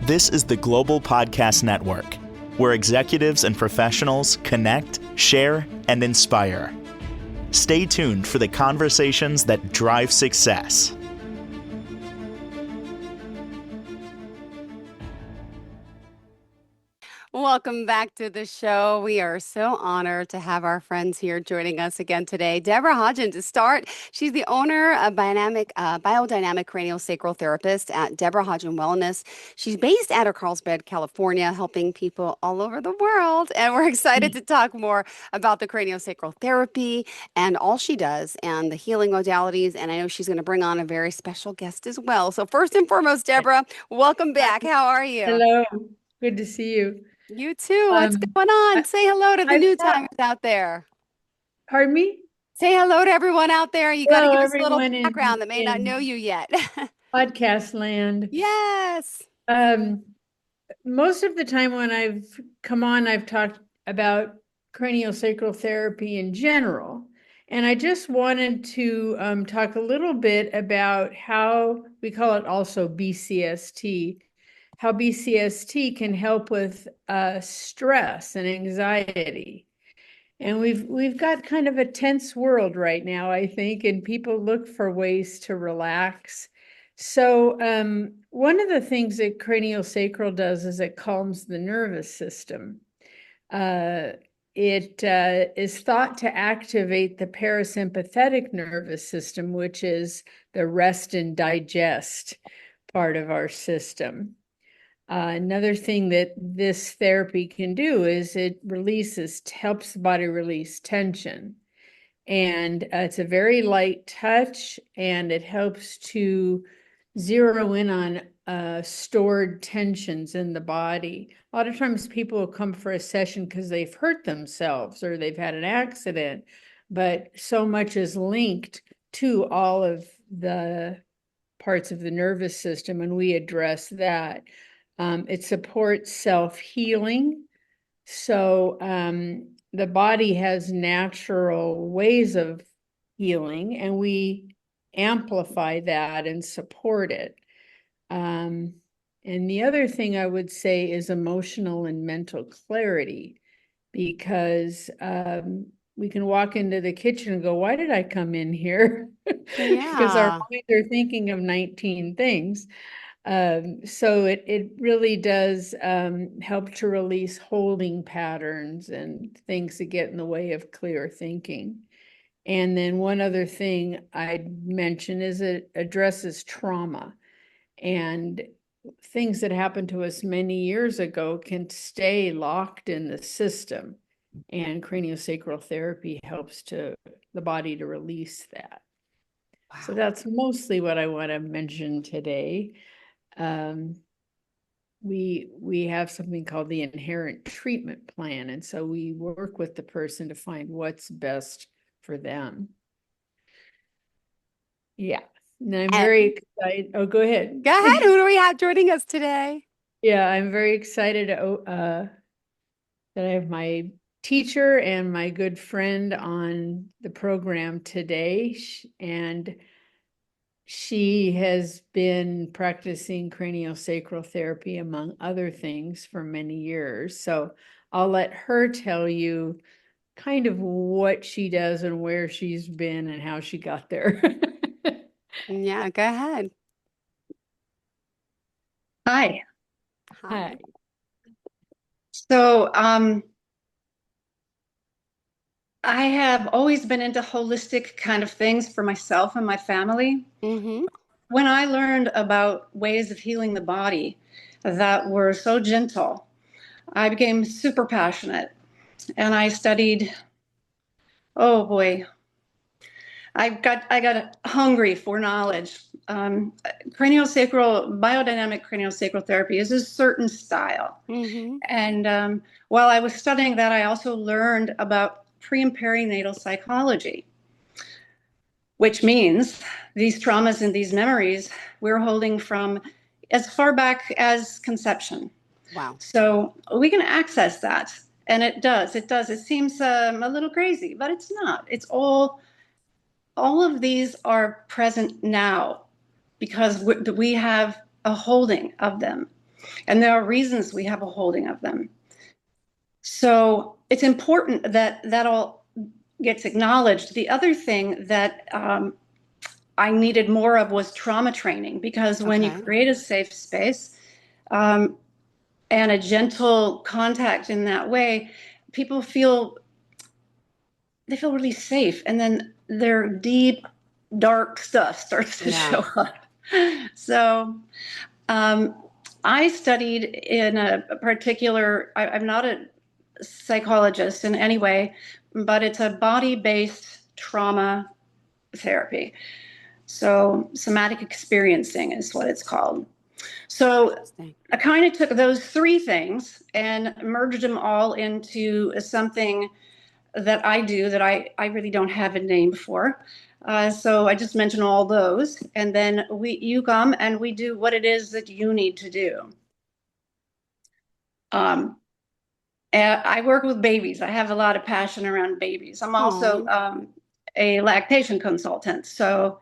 This is the Global Podcast Network, where executives and professionals connect, share, and inspire. Stay tuned for the conversations that drive success. Welcome back to the show. We are so honored to have our friends here joining us again today. Debra Hodgen to start. She's the owner of Biodynamic Craniosacral Therapist at Debra Hodgen Wellness. She's based out of Carlsbad, California, helping people all over the world. And we're excited to talk more about the craniosacral therapy and all she does and the healing modalities. And I know she's going to bring on a very special guest as well. So first and foremost, Debra, welcome back. How are you? Hello. Good to see you. You too. What's going on? Say hello to the new timers out there. Pardon me? Say hello to everyone out there. You got to give us a little background in, that may not know you yet. Podcast land. Yes. Most of the time when I've come on, I've talked about craniosacral therapy in general. And I just wanted to talk a little bit about how we call it also BCST, how BCST can help with stress and anxiety. And we've got kind of a tense world right now, I think, and people look for ways to relax. So one of the things that craniosacral does is it calms the nervous system. It is thought to activate the parasympathetic nervous system, which is the rest and digest part of our system. Another thing that this therapy can do is it helps the body release tension. And it's a very light touch, and it helps to zero in on stored tensions in the body. A lot of times people will come for a session because they've hurt themselves or they've had an accident, but so much is linked to all of the parts of the nervous system, and we address that. It supports self-healing. So the body has natural ways of healing, and we amplify that and support it. And the other thing I would say is emotional and mental clarity, because we can walk into the kitchen and go, why did I come in here? Because our minds are thinking of 19 things. So it really does help to release holding patterns and things that get in the way of clear thinking. And then one other thing I'd mention is it addresses trauma, and things that happened to us many years ago can stay locked in the system, and craniosacral therapy helps the body to release that. Wow. So that's mostly what I want to mention today. We have something called the inherent treatment plan, and so we work with the person to find what's best for them. Yeah, and I'm very excited. Oh, go ahead. Go ahead. Who do we have joining us today? Yeah, I'm very excited that I have my teacher and my good friend on the program today, and she has been practicing craniosacral therapy, among other things, for many years. So I'll let her tell you kind of what she does and where she's been and how she got there. Yeah, go ahead. Hi. Hi. So I have always been into holistic kind of things for myself and my family. Mm-hmm. When I learned about ways of healing the body that were so gentle, I became super passionate, and I studied, oh boy, I got hungry for knowledge. Biodynamic craniosacral therapy is a certain style. Mm-hmm. And while I was studying that, I also learned about pre and perinatal psychology, which means these traumas and these memories we're holding from as far back as conception. Wow. So we can access that. And it does. It seems a little crazy, but it's not. It's all of these are present now because we have a holding of them. And there are reasons we have a holding of them. So it's important that that all gets acknowledged. The other thing that I needed more of was trauma training, because when you create a safe space and a gentle contact in that way, people feel really safe, and then their deep, dark stuff starts to show up. So I studied in a particular, I'm not a psychologist in any way, but it's a body-based trauma therapy. So somatic experiencing is what it's called. So I kind of took those three things and merged them all into something that I do that I really don't have a name for. So I just mentioned all those, and then you come and we do what it is that you need to do. And I work with babies. I have a lot of passion around babies. I'm also a lactation consultant, so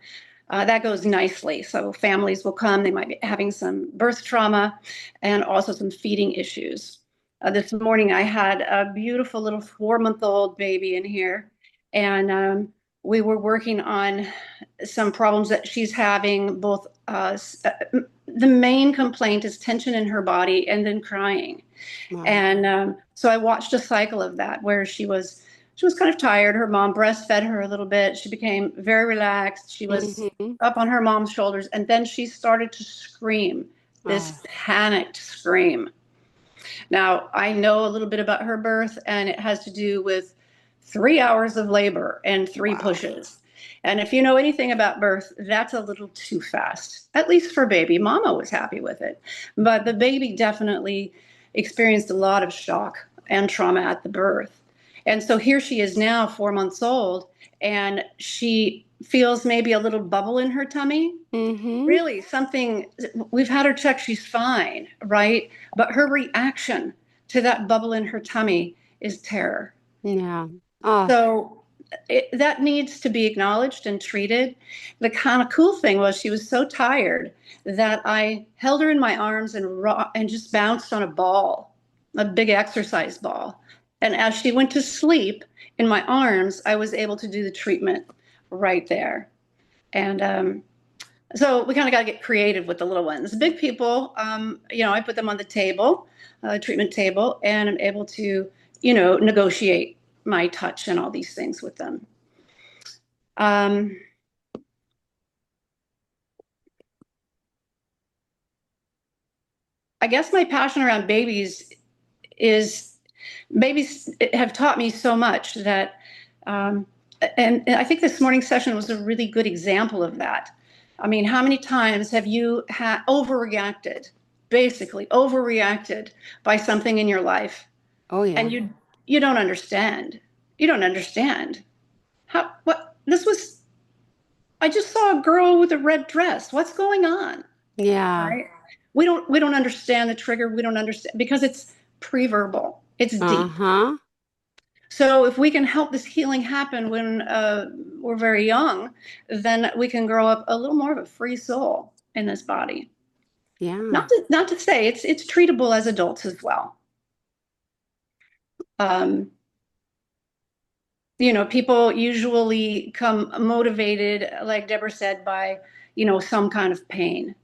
that goes nicely. So families will come, they might be having some birth trauma and also some feeding issues. This morning I had a beautiful little 4-month-old baby in here, and we were working on some problems that she's having. Both the main complaint is tension in her body and then crying. And so I watched a cycle of that where she was kind of tired. Her mom breastfed her a little bit. She became very relaxed. She was up on her mom's shoulders, and then she started to scream, this panicked scream. Now, I know a little bit about her birth, and it has to do with 3 hours of labor and 3 pushes. And if you know anything about birth, that's a little too fast, at least for baby. Mama was happy with it, but the baby definitely experienced a lot of shock and trauma at the birth. And so here she is now, 4 months old, and she feels maybe a little bubble in her tummy. Really something, we've had her checked, she's fine, right? But her reaction to that bubble in her tummy is terror. So that needs to be acknowledged and treated. The kind of cool thing was she was so tired that I held her in my arms and just bounced on a ball, a big exercise ball. And as she went to sleep in my arms, I was able to do the treatment right there. And so we kind of got to get creative with the little ones. Big people, I put them on the table, treatment table, and I'm able to, negotiate my touch and all these things with them. I guess my passion around babies have taught me so much that, and I think this morning's session was a really good example of that. I mean, how many times have you basically overreacted by something in your life? And you don't understand. You don't understand. I just saw a girl with a red dress. What's going on? Right? We don't understand the trigger. We don't understand because it's pre-verbal. It's deep. So if we can help this healing happen when we're very young, then we can grow up a little more of a free soul in this body. Not to say it's treatable as adults as well. People usually come motivated, like Debra said, by, some kind of pain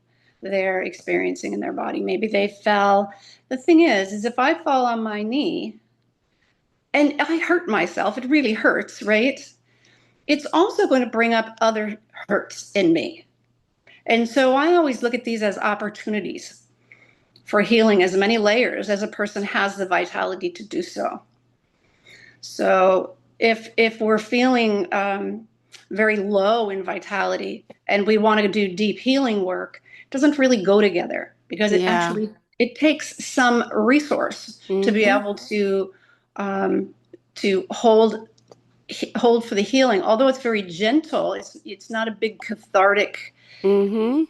they're experiencing in their body. Maybe they fell. The thing is if I fall on my knee and I hurt myself, it really hurts, right? It's also going to bring up other hurts in me. And so I always look at these as opportunities for healing as many layers as a person has the vitality to do so. So if we're feeling very low in vitality and we want to do deep healing work, it doesn't really go together because it takes some resource to be able to hold for the healing. Although it's very gentle, it's not a big cathartic kind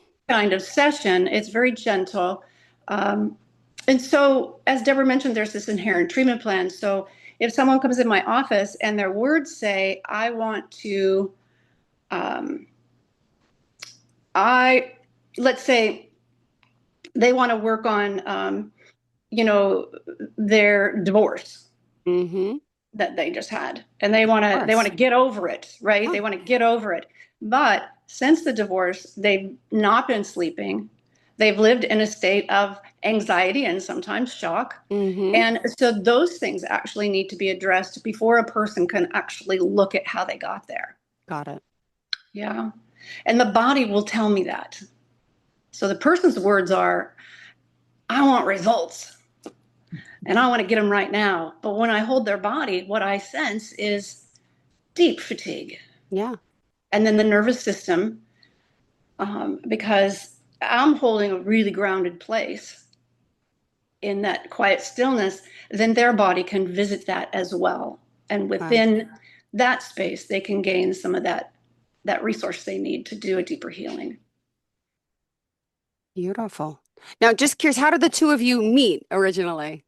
of session. It's very gentle. And so, as Debra mentioned, there's this inherent treatment plan. So if someone comes in my office and their words say, I want to, let's say they want to work on, their divorce Mm-hmm. that they just had, and they want to get over it, right? Yeah. They want to get over it. But since the divorce, they've not been sleeping. They've lived in a state of anxiety and sometimes shock. Mm-hmm. And so those things actually need to be addressed before a person can actually look at how they got there. Got it. Yeah. And the body will tell me that. So the person's words are, I want results and I want to get them right now. But when I hold their body, what I sense is deep fatigue. Yeah. And then the nervous system, because I'm holding a really grounded place in that quiet stillness, then their body can visit that as well. And within that space, they can gain some of that resource they need to do a deeper healing. Beautiful. Now, just curious, how did the two of you meet originally?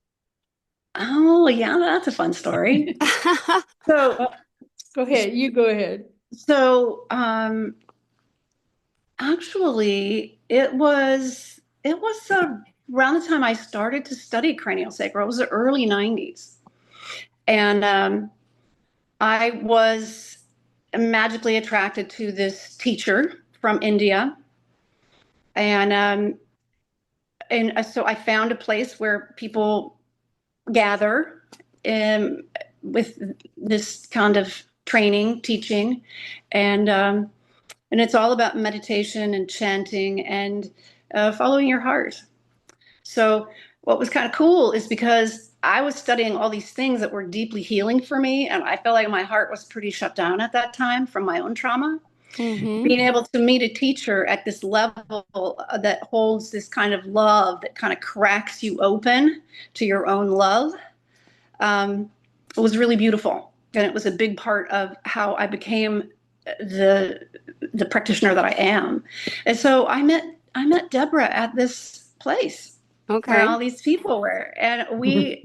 Oh, yeah, that's a fun story. So, Go ahead. You go ahead. so actually, it was around the time I started to study craniosacral. It was the early 90s. And I was magically attracted to this teacher from India. And so I found a place where people gather with this kind of training, teaching, and it's all about meditation and chanting and following your heart. So what was kind of cool is because I was studying all these things that were deeply healing for me, and I felt like my heart was pretty shut down at that time from my own trauma. Mm-hmm. Being able to meet a teacher at this level that holds this kind of love that kind of cracks you open to your own love was really beautiful. And it was a big part of how I became the practitioner that I am. And so I met Debra at this place Okay. where all these people were, and we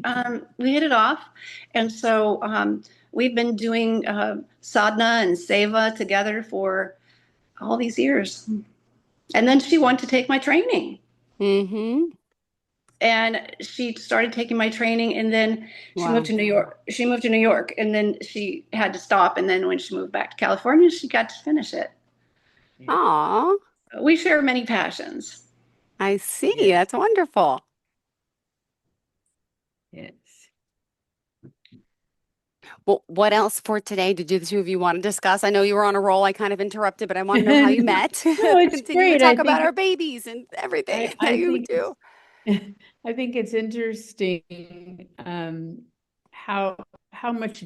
hit it off. And so we've been doing sadhana and seva together for all these years. And then she wanted to take my training. Mm-hmm. And she started taking my training, and then she moved to New York. She moved to New York, and then she had to stop. And then when she moved back to California, she got to finish it. Aw, We share many passions. I see. Yes. That's wonderful. Yes. Well, what else for today did you, the two of you want to discuss? I know you were on a roll. I kind of interrupted, but I want to know how you met. No, it's Continue to great. I talk about think our babies and everything I that you think do. I think it's interesting how much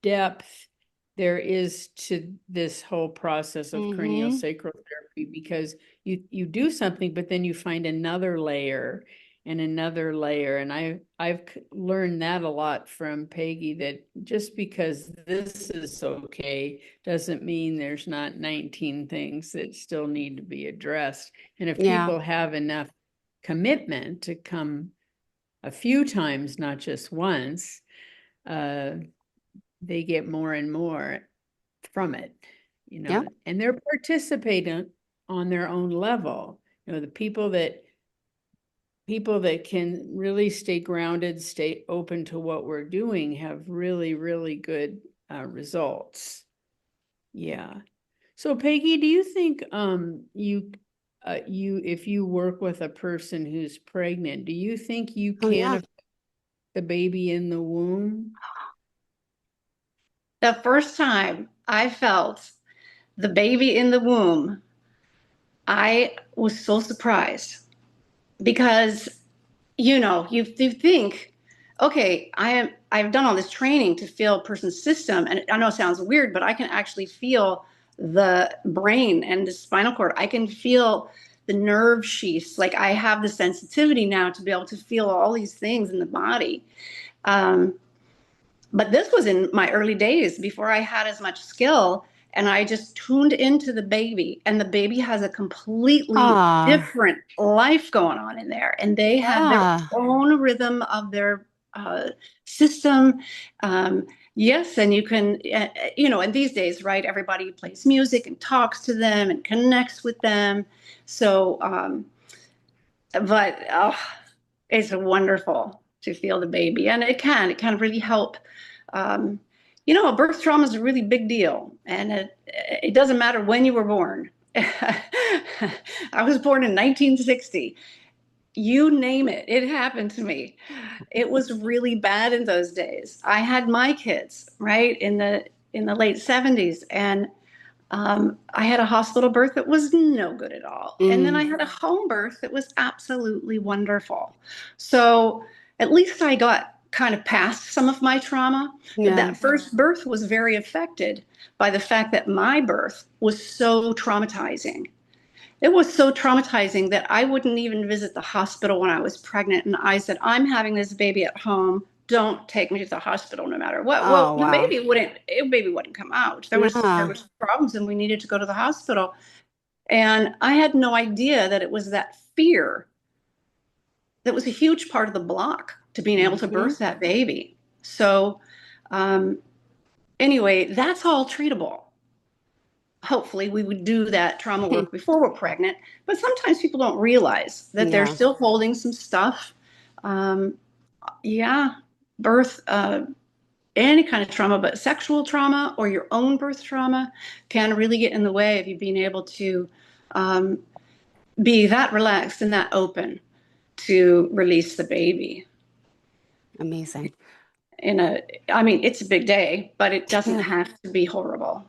depth there is to this whole process of Mm-hmm. craniosacral therapy, because you do something, but then you find another layer and another layer. And I've learned that a lot from Peggy, that just because this is okay doesn't mean there's not 19 things that still need to be addressed. And if Yeah. people have enough commitment to come a few times, not just once, they get more and more from it, Yeah. and they're participating on their own level. The people that can really stay grounded, stay open to what we're doing, have really, really good results. Yeah. So Peggy, do you think if you work with a person who's pregnant, do you think you Oh, can yeah. affect the baby in the womb? The first time I felt the baby in the womb, I was so surprised because, you think, okay, I've done all this training to feel a person's system. And I know it sounds weird, but I can actually feel the brain and the spinal cord. I can feel the nerve sheaths. Like I have the sensitivity now to be able to feel all these things in the body. But this was in my early days before I had as much skill. And I just tuned into the baby, and the baby has a completely different life going on in there. And they have their own rhythm of their system. Yes. And you can, and these days, right, everybody plays music and talks to them and connects with them. So but it's wonderful to feel the baby, and it can really help. Um, a birth trauma is a really big deal, and it doesn't matter when you were born. I was born in 1960. You name it, it happened to me. It was really bad in those days. I had my kids right in the late 70s, and I had a hospital birth that was no good at all. And then I had a home birth that was absolutely wonderful. So at least I got kind of past some of my trauma. But Yeah. that first birth was very affected by the fact that my birth was so traumatizing. It was so traumatizing that I wouldn't even visit the hospital when I was pregnant. And I said, I'm having this baby at home. Don't take me to the hospital no matter what. Oh, Well, wow. the baby wouldn't come out. There Yeah. was problems and we needed to go to the hospital. And I had no idea that it was that fear that was a huge part of the block to being able to Mhm. birth that baby. So um, anyway, that's all treatable. Hopefully we would do that trauma work before we're pregnant, but sometimes people don't realize that they're Yeah. still holding some stuff. um, yeah, birth, any kind of trauma, but sexual trauma or your own birth trauma can really get in the way of you being able to um, be that relaxed and that open to release the baby Amazing. in a I mean, it's a big day, but it doesn't Yeah. have to be horrible.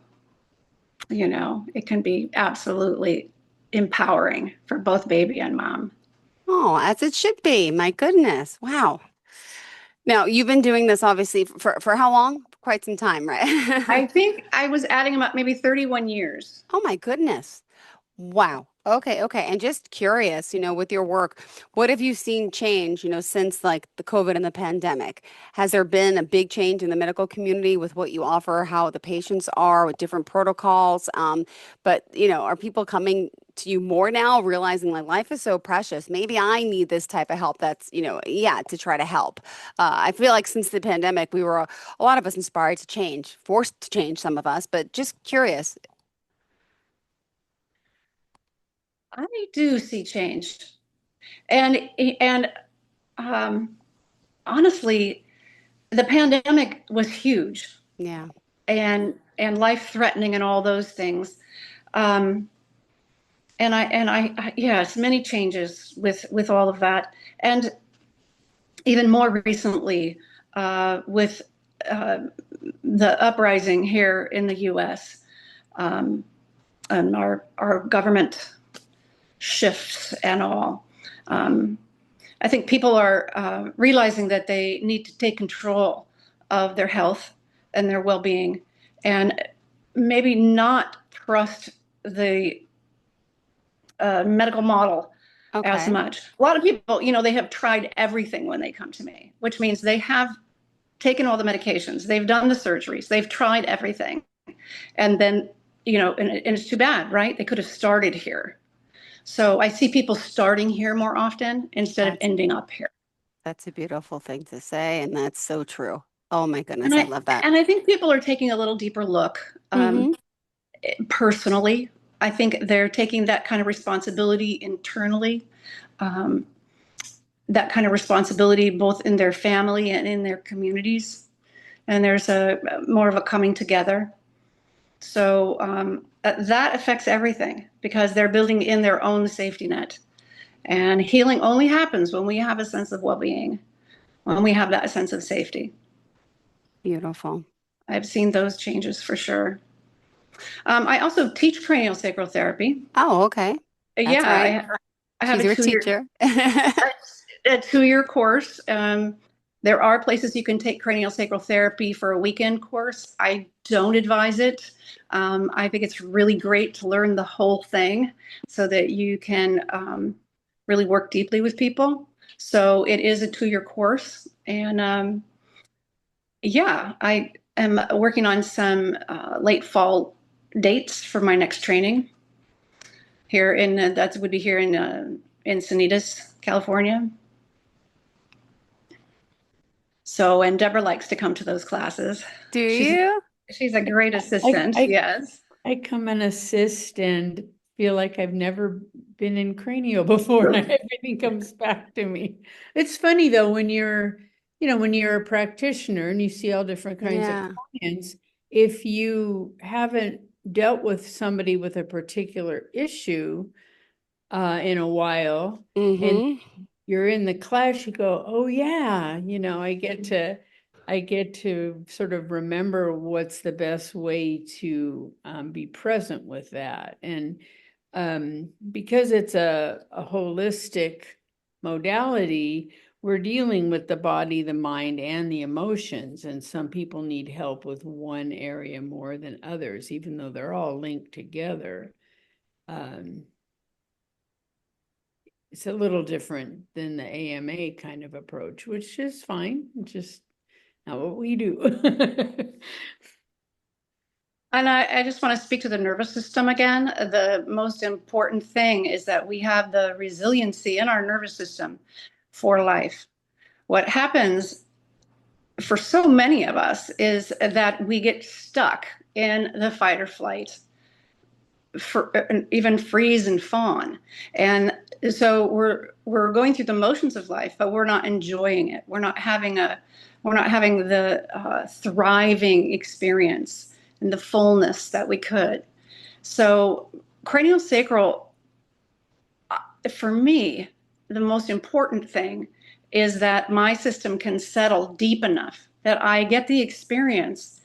It can be absolutely empowering for both baby and mom. Oh, as it should be. My goodness. Wow. Now, you've been doing this obviously for how long? Quite some time, right? I think I was adding them up maybe 31 years. Oh my goodness. Wow. Okay, okay. And just curious, with your work, what have you seen change, since like the COVID and the pandemic? Has there been a big change in the medical community with what you offer, how the patients are with different protocols? But, are people coming to you more now, realizing like life is so precious? Maybe I need this type of help that's, yeah, to try to help. I feel like since the pandemic, we were a lot of us inspired to change, forced to change, some of us, but just curious. I do see change. And um, honestly, the pandemic was huge Yeah. and life threatening and all those things. Um, yes, many changes with all of that. And even more recently, with uh, the uprising here in the U.S. Um, and our government shifts and all. Um, I think people are realizing that they need to take control of their health and their well-being, and maybe not trust the medical model as Okay. much. A lot of people, they have tried everything when they come to me, which means they have taken all the medications, they've done the surgeries, they've tried everything, and then and it's too bad, right? They could have started here. So I see people starting here more often instead of That's ending up here. That's a beautiful thing to say, and that's so true. Oh my And goodness, I I love that. and I think people are taking a little deeper look. Hmm. Personally, I think they're taking that kind of responsibility internally, um, that kind of responsibility both in their family and in their communities. And there's a more of a coming together. So that affects everything because they're building in their own safety net. And healing only happens when we have a sense of well-being, when we have that sense of safety. Beautiful. I've seen those changes for sure. I also teach craniosacral therapy. Oh, okay. That's Yeah, right. I have She's a your 2 year teacher. a 2 year course. There are places you can take craniosacral therapy for a weekend course. I don't advise it. I think it's really great to learn the whole thing so that you can really work deeply with people. So it is a 2 year course, and yeah, I am working on some late fall dates for my next training here that would be here in Sanitas, California. So, and Debra likes to come to those classes. Do She's you? she's a great I, assistant. I, Yes. I come and assist and feel like I've never been in cranio before, and everything comes back to me. It's funny though, when you're a practitioner and you see all different kinds of Yeah. clients, if you haven't dealt with somebody with a particular issue in a while, and Mm-hmm. you're in the class, you go, oh yeah, I get to sort of remember what's the best way to be present with that. And because it's a holistic modality, we're dealing with the body, the mind, and the emotions. And some people need help with one area more than others, even though they're all linked together. It's a little different than the AMA kind of approach, which is fine. It's just not what we do. And I just want to speak to the nervous system again. The most important thing is that we have the resiliency in our nervous system for life. What happens for so many of us is that we get stuck in the fight or flight, for even freeze and fawn. And so we're going through the motions of life, but we're not enjoying it. We're not having the thriving experience and the fullness that we could. So craniosacral, for me, the most important thing is that my system can settle deep enough that I get the experience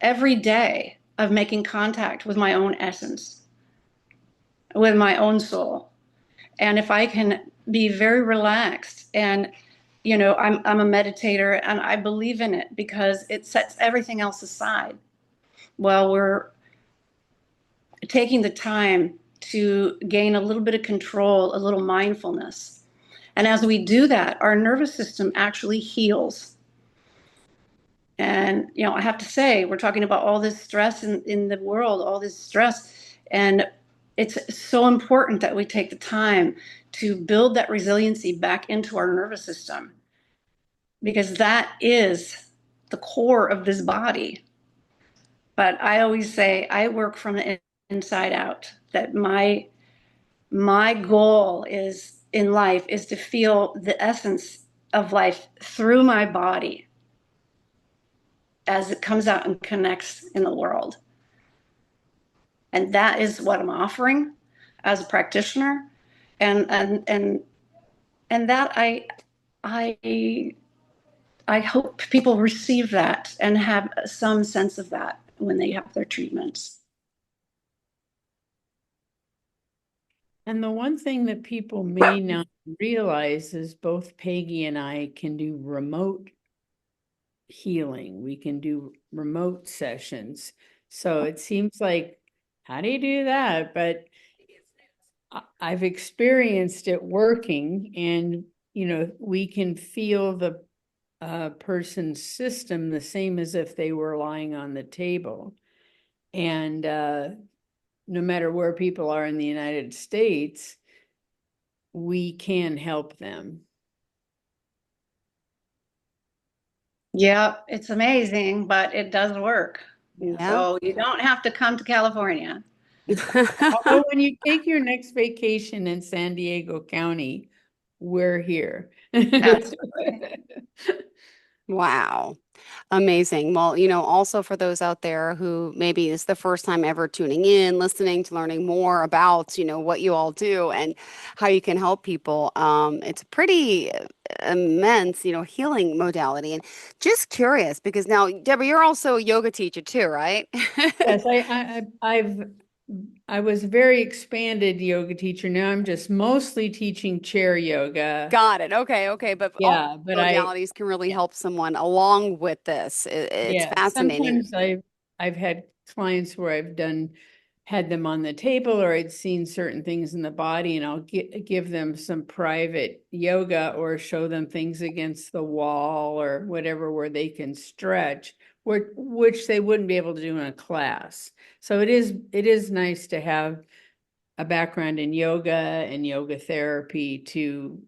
every day of making contact with my own essence, with my own soul. And if I can be very relaxed, and I'm a meditator and I believe in it because it sets everything else aside. Well, we're taking the time to gain a little bit of control, a little mindfulness. And as we do that, our nervous system actually heals. And, I have to say, we're talking about all this stress in the world, all this stress. And it's so important that we take the time to build that resiliency back into our nervous system, because that is the core of this body. But I always say I work from the inside out, that my goal is in life is to feel the essence of life through my body as it comes out and connects in the world. And that is what I'm offering as a practitioner. And that I hope people receive that and have some sense of that when they have their treatments. And the one thing that people may not realize is both Peggy and I can do remote healing. We can do remote sessions. So it seems like, how do you do that? But I've experienced it working, and we can feel the person's system the same as if they were lying on the table. And no matter where people are in the United States, we can help them. Yeah, it's amazing, but it does work. Yeah. So you don't have to come to California. Although when you take your next vacation in San Diego County, we're here. Absolutely. Wow. Amazing. Well, also for those out there who maybe it's the first time ever tuning in, listening to learning more about, what you all do and how you can help people. It's a pretty immense, healing modality. And just curious, because now, Deborah, you're also a yoga teacher too, right? Yes, I was a very expanded yoga teacher. Now I'm just mostly teaching chair yoga. Got it. Okay. Okay. But all Yeah, but modalities can really help someone along with this. It's fascinating. sometimes I've had clients where had them on the table, or I'd seen certain things in the body, and I'll give them some private yoga or show them things against the wall or whatever where they can stretch, which they wouldn't be able to do in a class. So it is nice to have a background in yoga and yoga therapy to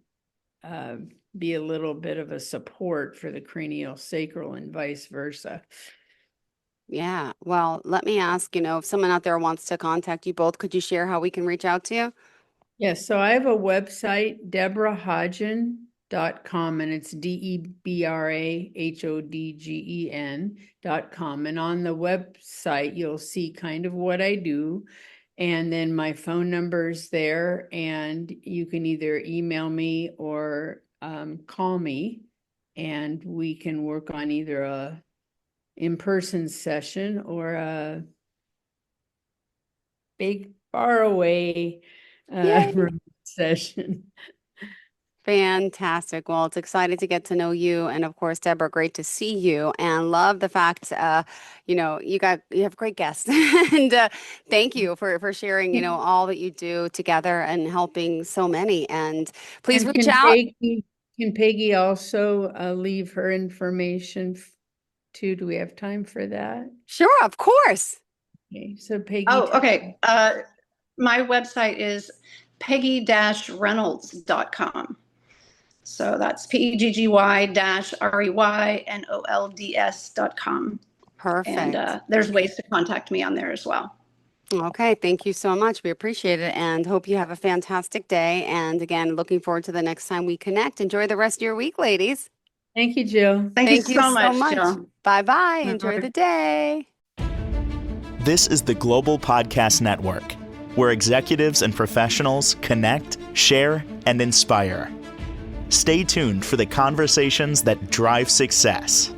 be a little bit of a support for the craniosacral and vice versa. Yeah. Well, let me ask, if someone out there wants to contact you both, could you share how we can reach out to you? Yes, so I have a website, debrahodgen.com, and it's DebraHodgen.com. And on the website, you'll see kind of what I do. And then my phone number's there, and you can either email me or call me, and we can work on either a in-person session or a big far away Yay. remote session. Fantastic. Well, it's exciting to get to know you. And of course, Deborah, great to see you and love the fact, you have great guests and thank you for sharing, all that you do together and helping so many. And please And reach out. Can Peggy also leave her information too? Do we have time for that? Sure, of course. Okay, so Peggy. Oh, okay. My website is peggy-reynolds.com. So that's PEGGY-REYNOLDS.com. Perfect. And there's ways to contact me on there as well. Okay, thank you so much. We appreciate it and hope you have a fantastic day. And again, looking forward to the next time we connect. Enjoy the rest of your week, ladies. Thank you, Jill. Thank you so much, Jill. Bye-bye. Enjoy the day. This is the Global Podcast Network, where executives and professionals connect, share, and inspire. Stay tuned for the conversations that drive success.